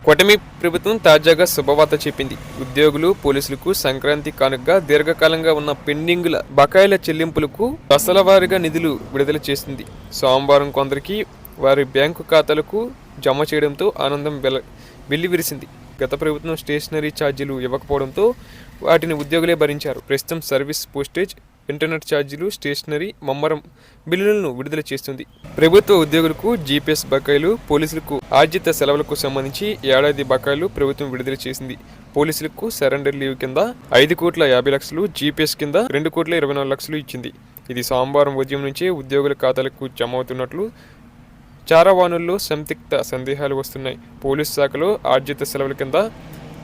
కూటమి ప్రభుత్వం తాజాగా శుభవార్త చెప్పింది. ఉద్యోగులు, పోలీసులకు సంక్రాంతి కానుకగా దీర్ఘకాలంగా ఉన్న పెండింగుల బకాయిల చెల్లింపులకు దశల వారీగా నిధులు విడుదల చేసింది. సోమవారం కొందరికి వారి బ్యాంకు ఖాతాలకు జమ చేయడంతో ఆనందం వెల్లివిరిసింది. గత ప్రభుత్వం స్టేషనరీ ఛార్జీలు ఇవ్వకపోవడంతో వాటిని ఉద్యోగులే భరించారు. ప్రస్తుతం సర్వీస్, పోస్టేజ్, ఇంటర్నెట్ ఛార్జీలు, స్టేషనరీ, మమ్మరం బిల్లులను విడుదల చేస్తుంది. ప్రభుత్వ ఉద్యోగులకు జీపీఎస్ బకాయిలు, పోలీసులకు ఆర్జిత సెలవులకు సంబంధించి ఏడాది బకాయిలు ప్రభుత్వం విడుదల చేసింది. పోలీసులకు సరెండర్ లీవ్ కింద 5,50,00,000, జీపీఎస్ కింద 2,24,00,000 ఇచ్చింది. ఇది సోమవారం ఉదయం నుంచే ఉద్యోగుల ఖాతాలకు జమ అవుతున్నట్లు చారవాణుల్లో సందిగ్ధ సందేహాలు వస్తున్నాయి. పోలీసు శాఖలో ఆర్జిత సెలవుల కింద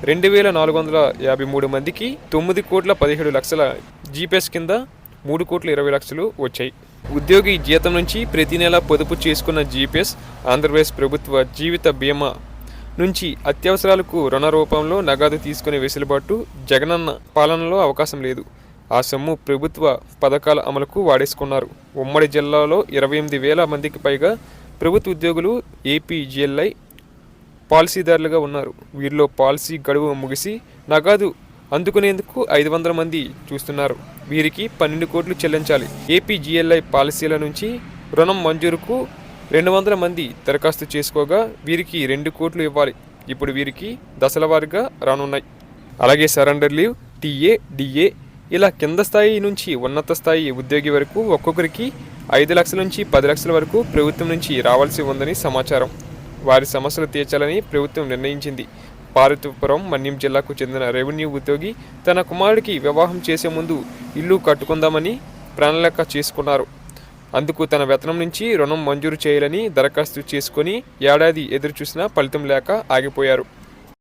2,453 మందికి 9,17,00,000, జీపీఎస్ కింద 3,20,00,000 వచ్చాయి. ఉద్యోగి జీతం నుంచి ప్రతి నెల పొదుపు చేసుకున్న జీపీఎస్, ఆంధ్రప్రదేశ్ ప్రభుత్వ జీవిత బీమా నుంచి అత్యవసరాలకు రుణ రూపంలో నగదు తీసుకునే వెసులుబాటు జగనన్న పాలనలో అవకాశం లేదు. ఆ సొమ్ము ప్రభుత్వ పథకాల అమలుకు వాడేసుకున్నారు. ఉమ్మడి జిల్లాలో 28,000 మందికి పైగా ప్రభుత్వ ఉద్యోగులు ఏపీజీఎల్ఐ పాలసీదారులుగా ఉన్నారు. వీరిలో పాలసీ గడువు ముగిసి నగదు అందుకునేందుకు 500 మంది చూస్తున్నారు. వీరికి 12 కోట్లు చెల్లించాలి. ఏపీజీఎల్ఐ పాలసీల నుంచి రుణం మంజూరుకు 200 మంది దరఖాస్తు చేసుకోగా వీరికి 2 కోట్లు ఇవ్వాలి. ఇప్పుడు వీరికి దశల వారీగా రానున్నాయి. అలాగే సరెండర్ లీవ్, టీఏ, డిఏ ఇలా కింద స్థాయి నుంచి ఉన్నత స్థాయి ఉద్యోగి వరకు ఒక్కొక్కరికి 5 లక్షల నుంచి 10 లక్షల వరకు ప్రభుత్వం నుంచి రావాల్సి ఉందని సమాచారం. వారి సమస్యలు తీర్చాలని ప్రభుత్వం నిర్ణయించింది. పార్వతీపురం, మన్యం జిల్లాకు చెందిన రెవెన్యూ ఉద్యోగి తన కుమారుడికి వివాహం చేసే ముందు ఇల్లు కట్టుకుందామని ప్రణాళిక చేసుకున్నారు. అందుకు తన వేతనం నుంచి రుణం మంజూరు చేయాలని దరఖాస్తు చేసుకుని ఏడాది ఎదురు చూసినా ఫలితం లేక ఆగిపోయారు.